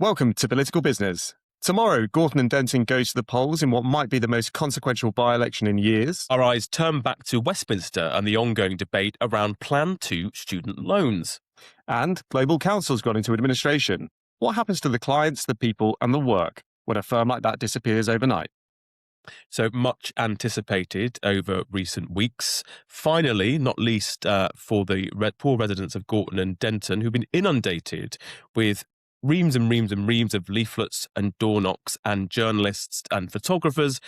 Welcome to Political Business. Tomorrow, Gorton and Denton goes to the polls in what might be the most consequential by-election in years. Our eyes turn back to Westminster and the ongoing debate around Plan 2 student loans. And Global Council's gone into administration. What happens to the clients, the people and the work when a firm like that disappears overnight? So much anticipated over recent weeks. Finally, not least for the poor residents of Gorton and Denton who've been inundated with reams and reams and reams of leaflets and door knocks and journalists and photographers.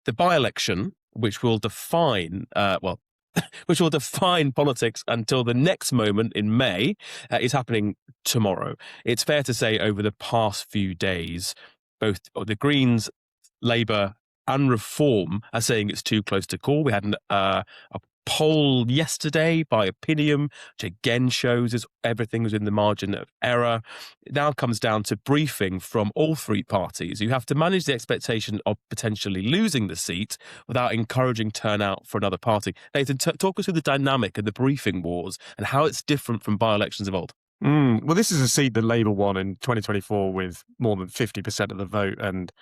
The by-election, which will define, which will define politics until the next moment in May, is happening tomorrow. It's fair to say over the past few days, both the Greens, Labour and Reform are saying it's too close to call. We had a poll yesterday by Opinium, which again shows everything was in the margin of error. It now comes down to briefing from all three parties. You have to manage the expectation of potentially losing the seat without encouraging turnout for another party. Nathan, talk us through the dynamic of the briefing wars and how it's different from by-elections of old. Well, this is a seat that Labour won in 2024 with more than 50% of the vote and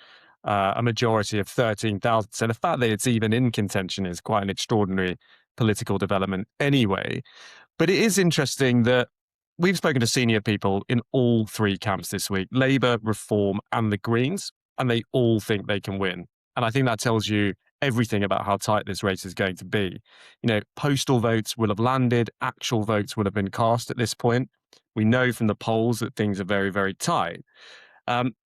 a majority of 13,000. So the fact that it's even in contention is quite an extraordinary political development anyway. But it is interesting that we've spoken to senior people in all three camps this week, Labour, Reform and the Greens, and they all think they can win. And I think that tells you everything about how tight this race is going to be. You know, postal votes will have landed, actual votes will have been cast at this point. We know from the polls that things are very, very tight.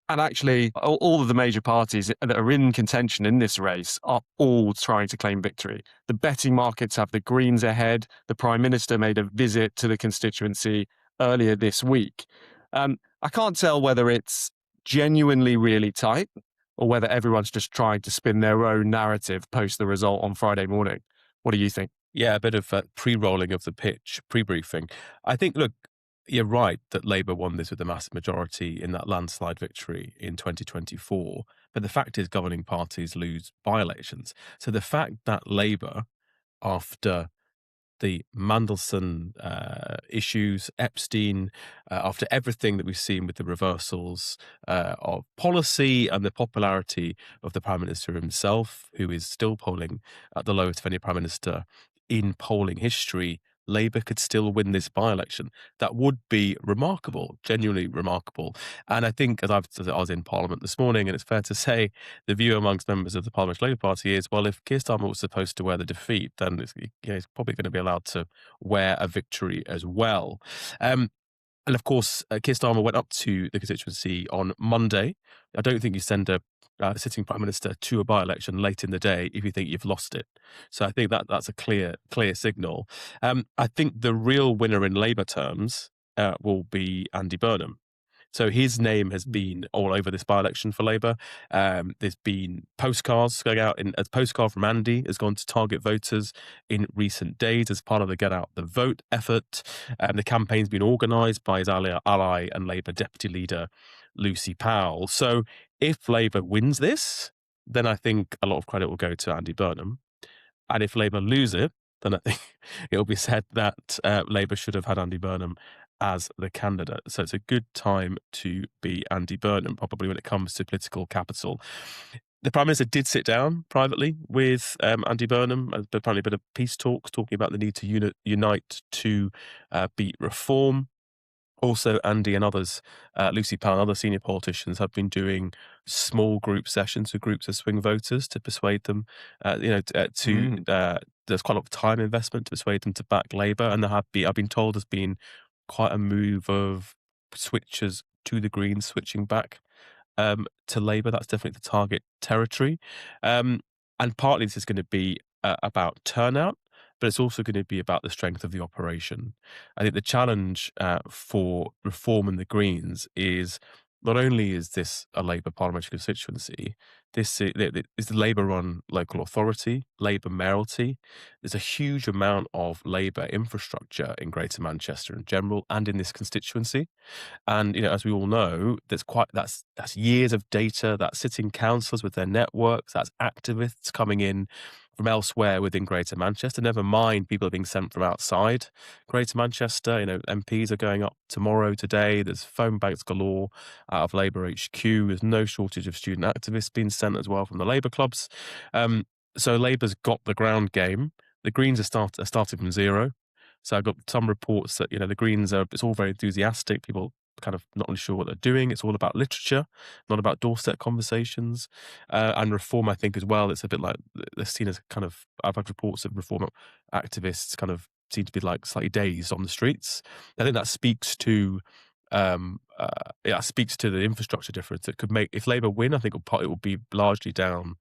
And actually, all of the major parties that are in contention in this race are all trying to claim victory. The betting markets have the Greens ahead. The Prime Minister made a visit to the constituency earlier this week. I can't tell whether it's genuinely really tight or whether everyone's just trying to spin their own narrative post the result on Friday morning. What do you think? Yeah, a bit of pre-rolling of the pitch, pre-briefing. I think, look, you're right that Labour won this with a massive majority in that landslide victory in 2024. But the fact is governing parties lose by-elections. So the fact that Labour, after the Mandelson issues, Epstein, after everything that we've seen with the reversals of policy and the popularity of the Prime Minister himself, who is still polling at the lowest of any Prime Minister in polling history, Labour could still win this by-election. That would be remarkable, genuinely remarkable. And I think, as I was in Parliament this morning, and it's fair to say, the view amongst members of the Parliamentary Labour Party is, well, if Keir Starmer was supposed to wear the defeat, then he's probably going to be allowed to wear a victory as well. And of course, Keir Starmer went up to the constituency on Monday. I don't think you send a sitting Prime Minister to a by-election late in the day if you think you've lost it. So I think that's a clear signal. I think the real winner in Labour terms will be Andy Burnham. So his name has been all over this by-election for Labour. There's been postcards going out. A postcard from Andy has gone to target voters in recent days as part of the Get Out the Vote effort. The campaign's been organised by his ally and Labour Deputy Leader, Lucy Powell. So if Labour wins this, then I think a lot of credit will go to Andy Burnham. And if Labour lose it, then I think it'll be said that Labour should have had Andy Burnham as the candidate. So it's a good time to be Andy Burnham, probably when it comes to political capital. The Prime Minister did sit down privately with Andy Burnham, apparently a bit of peace talks, talking about the need to unite to beat reform. Also, Andy and others, Lucy Powell and other senior politicians have been doing small group sessions with groups of swing voters to persuade them, there's quite a lot of time investment to persuade them to back Labour. And I've been told there's been quite a move of switchers to the Greens, switching back to Labour. That's definitely the target territory. And partly this is going to be about turnout, but it's also going to be about the strength of the operation. I think the challenge for Reform and the Greens is not only is this a Labour parliamentary constituency, this is the Labour-run local authority, Labour mayoralty. There's a huge amount of Labour infrastructure in Greater Manchester in general and in this constituency. And as we all know, that's years of data, that's sitting councillors with their networks, that's activists coming in from elsewhere within Greater Manchester, never mind people are being sent from outside Greater Manchester. MPs are going up tomorrow, today. There's phone banks galore out of Labour HQ. There's no shortage of student activists being sent as well from the Labour clubs. So Labour's got the ground game. The Greens are starting from zero. So I've got some reports that, the Greens it's all very enthusiastic. People kind of not really sure what they're doing. It's all about literature, not about doorstep conversations. And reform, I think, as well, it's a bit like they're seen as kind of, I've had reports of reform activists kind of seem to be like slightly dazed on the streets. I think that speaks to the infrastructure difference. It could make, if Labour win, I think it will be largely down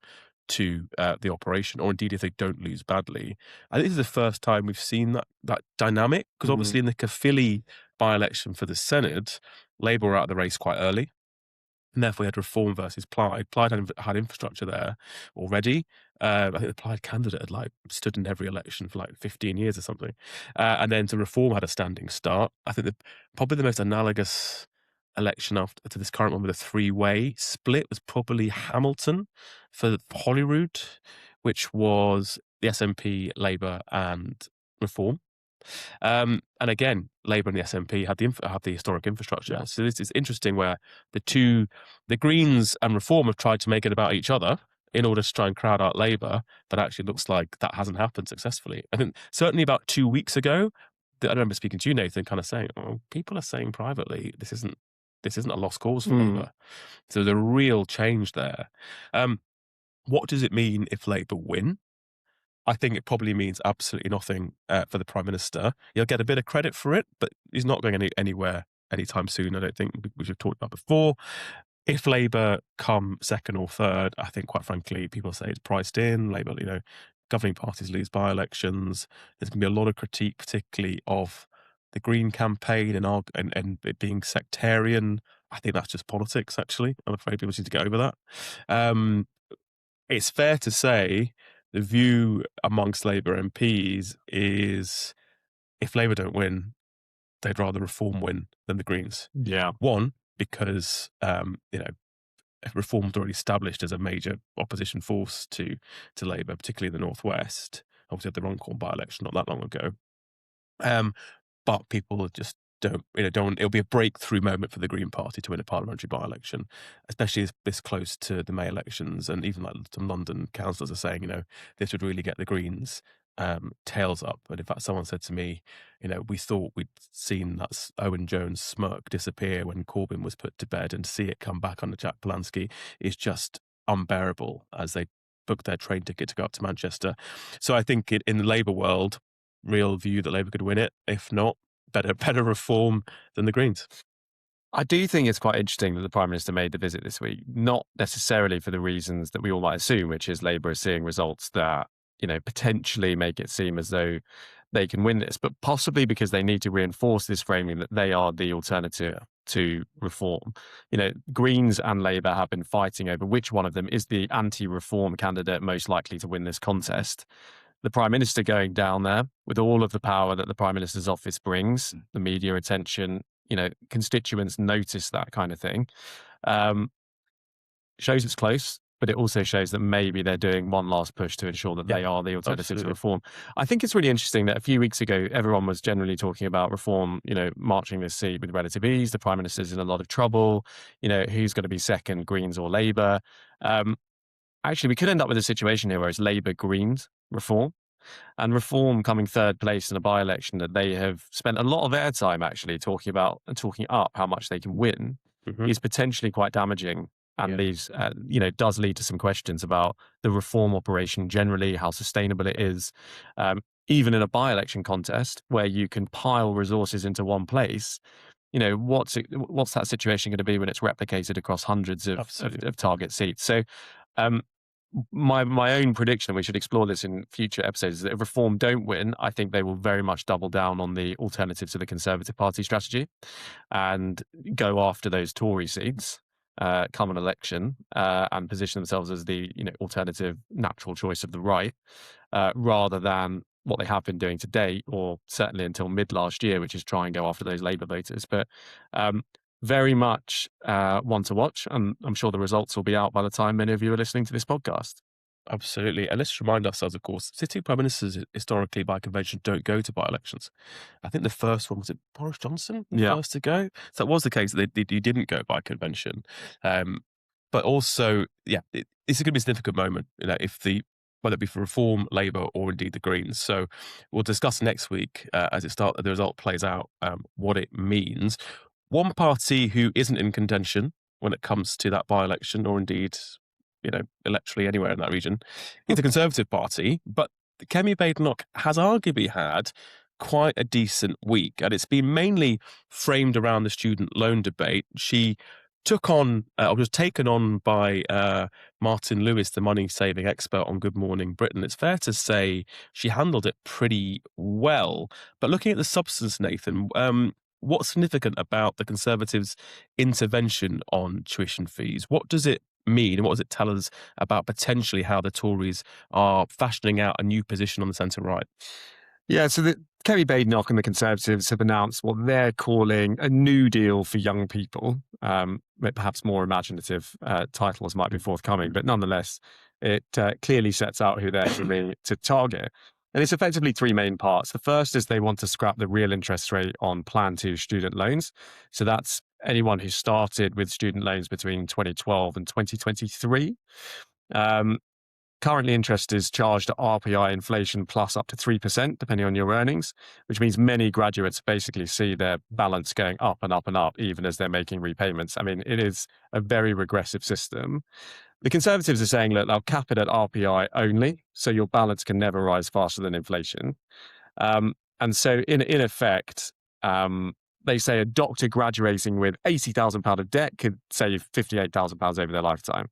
to the operation, or indeed if they don't lose badly. I think this is the first time we've seen that dynamic, because obviously in the Caerphilly by-election for the Senate, Labour were out of the race quite early, and therefore we had Reform versus Plaid. Plaid had infrastructure there already. I think the Plaid candidate had stood in every election for 15 years or something, and then to Reform had a standing start. I think probably the most analogous election after to this current one with a three-way split was probably Hamilton for Holyrood, which was the SNP, Labour, and Reform. And again, Labour and the SNP had the historic infrastructure. Yeah. So this is interesting, where the Greens and Reform have tried to make it about each other in order to try and crowd out Labour, but actually looks like that hasn't happened successfully. I think certainly about 2 weeks ago, I remember speaking to you, Nathan, kind of saying, people are saying privately, this isn't a lost cause for Labour. So there's a real change there. What does it mean if Labour win? I think it probably means absolutely nothing for the Prime Minister. He'll get a bit of credit for it, but he's not going anywhere anytime soon, I don't think, which we've talked about before. If Labour come second or third, I think, quite frankly, people say it's priced in. Labour, governing parties lose by-elections. There's going to be a lot of critique, particularly of the Green campaign and it being sectarian. I think that's just politics, actually. I'm afraid people need to get over that. It's fair to say the view amongst Labour MPs is, if Labour don't win, they'd rather Reform win than the Greens. Yeah. One, because Reform's already established as a major opposition force to Labour, particularly in the Northwest. Obviously had the Runcorn by-election not that long ago. But people just don't. It'll be a breakthrough moment for the Green Party to win a parliamentary by-election, especially this close to the May elections. And even some London councillors are saying, this would really get the Greens tails up. And in fact, someone said to me, we thought we'd seen that Owen Jones smirk disappear when Corbyn was put to bed, and to see it come back under Jack Polanski is just unbearable as they book their train ticket to go up to Manchester. So I think in the Labour world, real view that Labour could win it. If not, better Reform than the Greens. I do think it's quite interesting that the Prime Minister made the visit this week, not necessarily for the reasons that we all might assume, which is Labour is seeing results that, potentially make it seem as though they can win this, but possibly because they need to reinforce this framing that they are the alternative to Reform. Greens and Labour have been fighting over which one of them is the anti-Reform candidate most likely to win this contest. The Prime Minister going down there with all of the power that the Prime Minister's office brings, the media attention, constituents notice that kind of thing, shows it's close, but it also shows that maybe they're doing one last push to ensure that they are the alternative to Reform. I think it's really interesting that a few weeks ago, everyone was generally talking about Reform, marching this seat with relative ease. The Prime Minister's in a lot of trouble. Who's going to be second, Greens or Labour? Actually, we could end up with a situation here where it's Labour, Greens, Reform. And Reform coming third place in a by-election that they have spent a lot of airtime actually talking about and talking up how much they can win is potentially quite damaging. And these, does lead to some questions about the Reform operation generally, how sustainable it is. Even in a by-election contest where you can pile resources into one place, what's that situation going to be when it's replicated across hundreds of target seats? So my own prediction, and we should explore this in future episodes, is that if Reform don't win, I think they will very much double down on the alternative to the Conservative Party strategy and go after those Tory seats come an election and position themselves as the alternative natural choice of the right, rather than what they have been doing to date, or certainly until mid last year, which is try and go after those Labour voters. But very much one to watch, and I'm sure the results will be out by the time many of you are listening to this podcast. Absolutely. And let's remind ourselves, of course, sitting prime ministers historically by convention don't go to by-elections. I think the first one was it Boris Johnson, the Yeah. first to go? So it was the case that you didn't go by convention. Um, but also, yeah, it's going to be a significant moment, if whether it be for Reform, Labour, or indeed the Greens. So we'll discuss next week as the result plays out, what it means. One party who isn't in contention when it comes to that by-election, or indeed, electorally anywhere in that region, is the Conservative Party. But Kemi Badenoch has arguably had quite a decent week, and it's been mainly framed around the student loan debate. She took on, or was taken on by Martin Lewis, the money-saving expert on Good Morning Britain. It's fair to say she handled it pretty well. But looking at the substance, Nathan, what's significant about the Conservatives' intervention on tuition fees? What does it mean, and what does it tell us about potentially how the Tories are fashioning out a new position on the centre right? Yeah, so Kemi Badenoch and the Conservatives have announced what they're calling a new deal for young people. Perhaps more imaginative titles might be forthcoming, but nonetheless, it clearly sets out who they're aiming to target. And it's effectively three main parts. The first is they want to scrap the real interest rate on Plan 2 student loans. So that's anyone who started with student loans between 2012 and 2023. Currently, interest is charged at RPI inflation plus up to 3%, depending on your earnings, which means many graduates basically see their balance going up and up and up, even as they're making repayments. I mean, it is a very regressive system. The Conservatives are saying, look, they'll cap it at RPI only, so your balance can never rise faster than inflation. And so, in effect, they say a doctor graduating with £80,000 of debt could save £58,000 over their lifetime.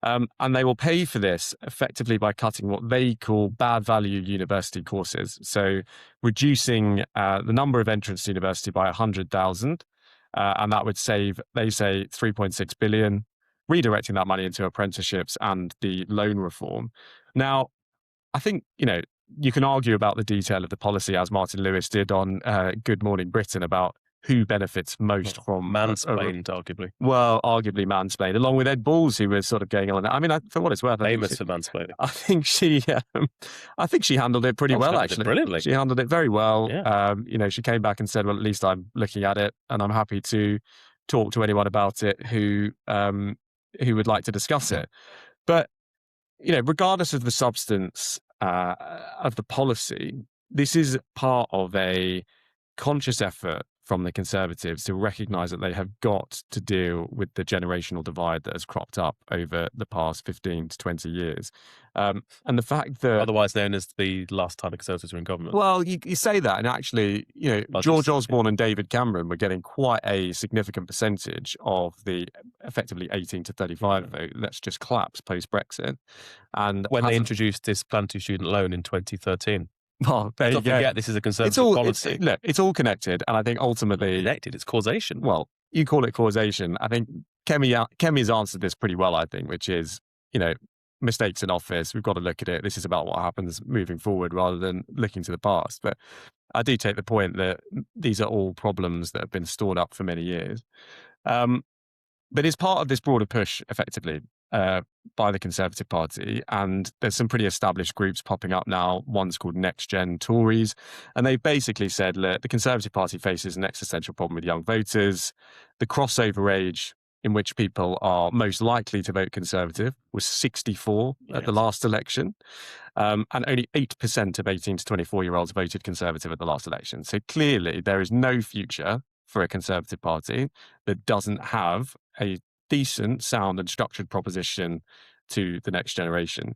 And they will pay for this effectively by cutting what they call bad value university courses. So reducing the number of entrants to university by 100,000. And that would save, they say, 3.6 billion, redirecting that money into apprenticeships and the loan reform. Now, I think, you can argue about the detail of the policy, as Martin Lewis did on Good Morning Britain, about who benefits most from mansplained, arguably. Well, arguably mansplained, along with Ed Balls, who was sort of going on. I mean, for what it's worth, Famous for mansplaining. I think she handled it pretty well, actually. Brilliantly. She handled it very well. Yeah. She came back and said, well, at least I'm looking at it, and I'm happy to talk to anyone about it who would like to discuss it. But, regardless of the substance of the policy, this is part of a conscious effort from the Conservatives to recognise that they have got to deal with the generational divide that has cropped up over the past 15 to 20 years. And the fact that... Otherwise known as the last time the Conservatives were in government. Well, you say that, and actually, George Osborne and David Cameron were getting quite a significant percentage of the effectively 18 to 35 vote. That's just collapsed post-Brexit. And when they introduced this Plan 2 student loan in 2013. Well, there you go. Forget this is a Conservative policy. It's all connected, and I think ultimately... Connected, it's causation. Well, you call it causation. I think Kemi's answered this pretty well, I think, which is, mistakes in office, we've got to look at it. This is about what happens moving forward rather than looking to the past. But I do take the point that these are all problems that have been stored up for many years. But it's part of this broader push, effectively, by the Conservative Party. And there's some pretty established groups popping up now. One's called Next Gen Tories. And they basically said, look, the Conservative Party faces an existential problem with young voters. The crossover age in which people are most likely to vote Conservative was 64 at the last election. And only 8% of 18 to 24-year-olds voted Conservative at the last election. So clearly there is no future for a Conservative Party that doesn't have a decent, sound and structured proposition to the next generation.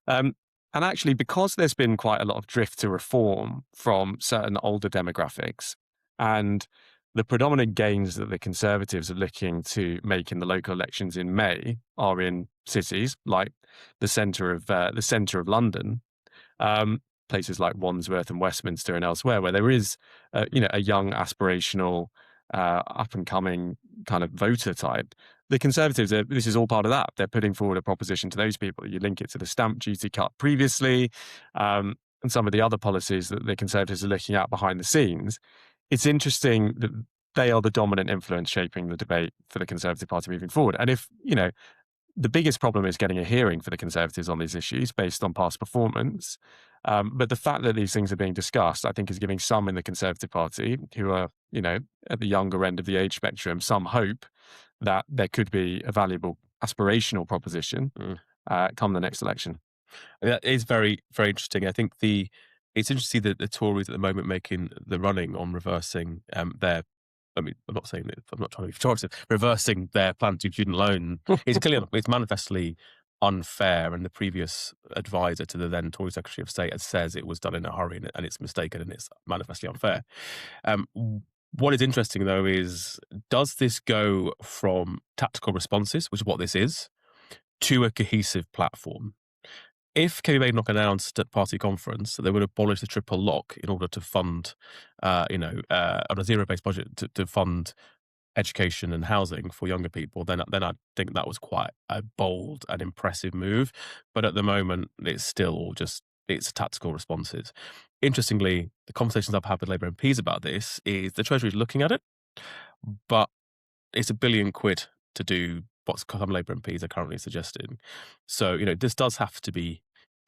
And actually, because there's been quite a lot of drift to reform from certain older demographics, and the predominant gains that the Conservatives are looking to make in the local elections in May are in cities like the centre of London, places like Wandsworth and Westminster and elsewhere, where there is a young, aspirational, up and coming kind of voter type. The Conservatives, this is all part of that. They're putting forward a proposition to those people. You link it to the stamp duty cut previously, and some of the other policies that the Conservatives are looking at behind the scenes. It's interesting that they are the dominant influence shaping the debate for the Conservative Party moving forward. And if, the biggest problem is getting a hearing for the Conservatives on these issues based on past performance. But the fact that these things are being discussed, I think, is giving some in the Conservative Party who are, at the younger end of the age spectrum, some hope that there could be a valuable aspirational proposition come the next election. That is very, very interesting. I think it's interesting that the Tories at the moment making the running on reversing their. I mean, I'm not saying that I'm not trying to be pejorative. Reversing their plan to student loan is clearly it's manifestly unfair. And the previous advisor to the then Tory Secretary of State says it was done in a hurry and it's mistaken and it's manifestly unfair. What is interesting though is does this go from tactical responses, which is what this is, to a cohesive platform? If Kemi Badenoch announced at party conference that they would abolish the triple lock in order to fund, on a zero-based budget to fund education and housing for younger people, then I think that was quite a bold and impressive move. But at the moment, it's still all just it's tactical responses. Interestingly, the conversations I've had with Labour MPs about this is the Treasury's looking at it, but it's £1 billion to do what some Labour MPs are currently suggesting. So, this does have to be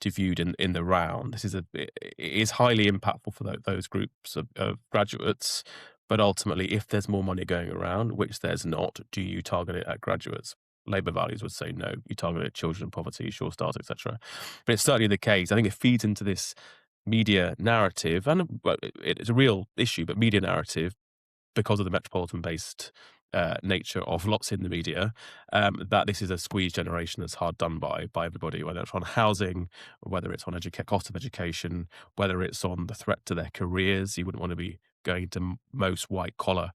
viewed in the round. It is highly impactful for those groups of graduates, but ultimately, if there's more money going around, which there's not, do you target it at graduates? Labour values would say no, you target it at children in poverty, sure start, etc. But it's certainly the case. I think it feeds into this media narrative, and it's a real issue, but media narrative because of the metropolitan-based nature of lots in the media, that this is a squeezed generation that's hard done by everybody, whether it's on housing, whether it's on cost of education, whether it's on the threat to their careers. You wouldn't want to be going to most white-collar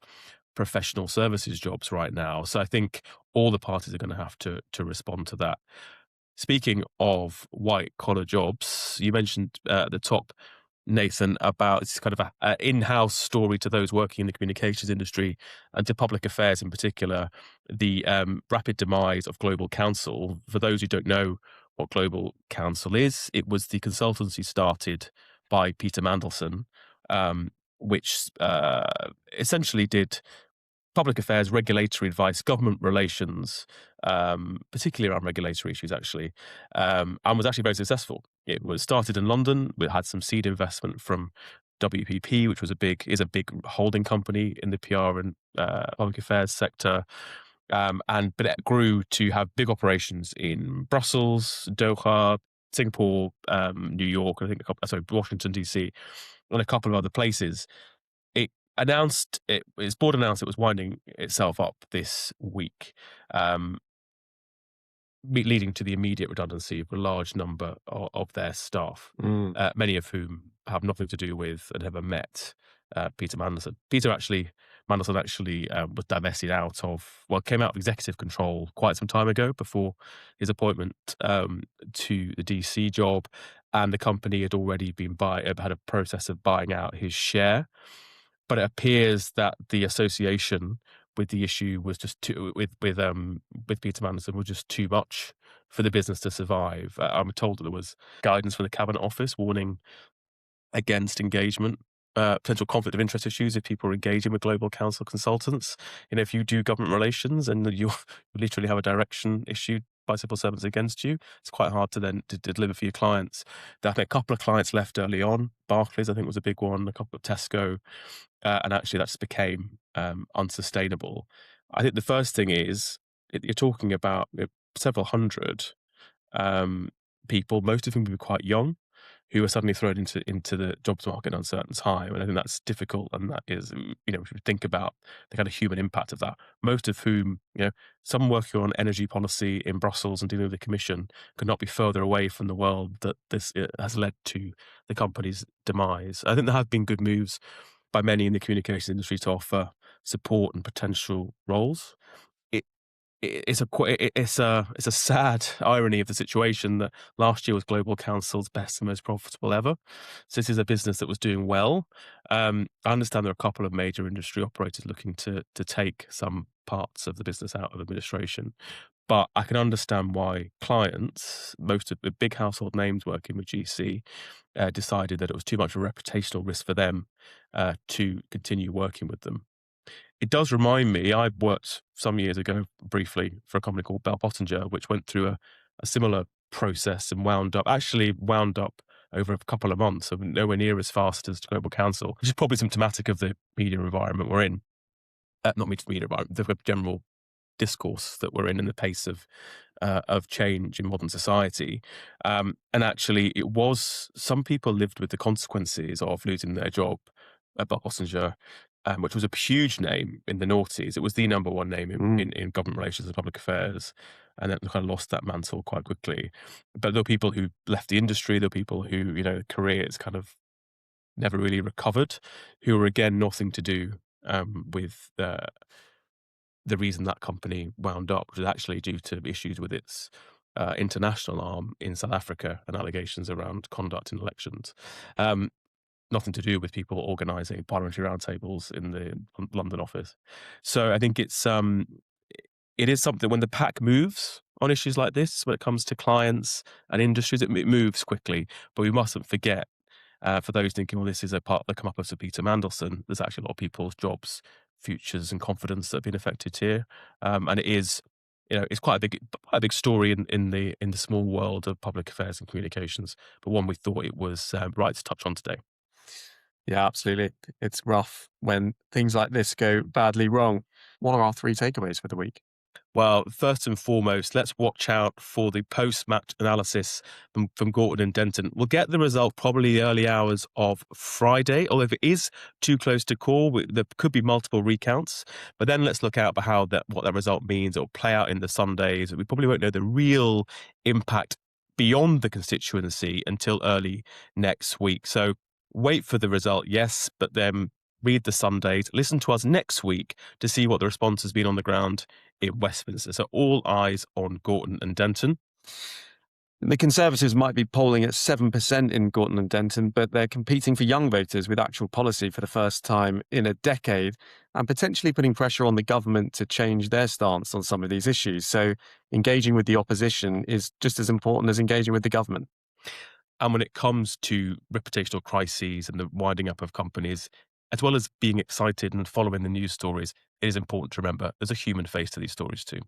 professional services jobs right now. So I think all the parties are going to have to respond to that. Speaking of white-collar jobs, you mentioned at the top, Nathan, about it's kind of an in-house story to those working in the communications industry and to public affairs in particular, the rapid demise of Global Counsel. For those who don't know what Global Counsel is, it was the consultancy started by Peter Mandelson, which essentially did public affairs, regulatory advice, government relations, particularly around regulatory issues, actually, and was actually very successful. It was started in London. We had some seed investment from WPP, which is a big holding company in the PR and public affairs sector. But it grew to have big operations in Brussels, Doha, Singapore, New York, and I think Washington DC, and a couple of other places. Its board announced it was winding itself up this week, leading to the immediate redundancy of a large number of their staff, many of whom have nothing to do with and never met Peter Mandelson. Mandelson actually was divested came out of executive control quite some time ago before his appointment to the DC job, and the company had already had a process of buying out his share. But it appears that the association with the issue was just with Peter Mandelson was just too much for the business to survive. I'm told that there was guidance from the Cabinet Office warning against engagement, potential conflict of interest issues if people are engaging with Global Counsel consultants. If you do government relations and you literally have a direction issued by civil servants against you, it's quite hard to then to deliver for your clients. I think a couple of clients left early on. Barclays, I think, was a big one, a couple of Tesco, and actually that just became unsustainable. I think the first thing is you're talking about several hundred people, most of whom will be quite young, who are suddenly thrown into the jobs market at an uncertain time. And I think that's difficult. And that is, we should think about the kind of human impact of that. Most of whom, some working on energy policy in Brussels and dealing with the Commission could not be further away from the world that this has led to the company's demise. I think there have been good moves by many in the communications industry to offer support and potential roles. It's a sad irony of the situation that last year was Global Counsel's best and most profitable ever. So this is a business that was doing well. I understand there are a couple of major industry operators looking to take some parts of the business out of administration. But I can understand why clients, most of the big household names working with GC, decided that it was too much of a reputational risk for them to continue working with them. It does remind me, I worked some years ago briefly for a company called Bell Pottinger, which went through a similar process and actually wound up over a couple of months, so nowhere near as fast as Global Council, which is probably symptomatic of the media environment we're in. Not media environment, the general discourse that we're in the pace of change in modern society. And actually, it was some people lived with the consequences of losing their job at Buck Ossinger, which was a huge name in the noughties. It was the number one name in government relations and public affairs, and then kind of lost that mantle quite quickly. But there were people who left the industry. There were people who, careers kind of never really recovered, who were again nothing to do with the reason that company wound up, which was actually due to issues with its international arm in South Africa and allegations around conduct in elections. Nothing to do with people organising parliamentary roundtables in the London office. So I think it is something when the pack moves on issues like this, when it comes to clients and industries, it moves quickly. But we mustn't forget, for those thinking, well, this is a part of the comeuppance of Peter Mandelson, there's actually a lot of people's jobs, futures, and confidence that have been affected here. And it is, it's quite a big story in the small world of public affairs and communications, but one we thought it was right to touch on today. Yeah, absolutely. It's rough when things like this go badly wrong. What are our 3 takeaways for the week? Well, first and foremost, let's watch out for the post-match analysis from Gorton and Denton. We'll get the result probably the early hours of Friday, although if it is too close to call, there could be multiple recounts. But then let's look out for what that result means. It'll play out in the Sundays. We probably won't know the real impact beyond the constituency until early next week. So wait for the result, yes, but then read the Sundays. Listen to us next week to see what the response has been on the ground in Westminster. So all eyes on Gorton and Denton. The Conservatives might be polling at 7% in Gorton and Denton, but they're competing for young voters with actual policy for the first time in a decade and potentially putting pressure on the government to change their stance on some of these issues. So engaging with the opposition is just as important as engaging with the government. And when it comes to reputational crises and the winding up of companies, as well as being excited and following the news stories, it is important to remember there's a human face to these stories too.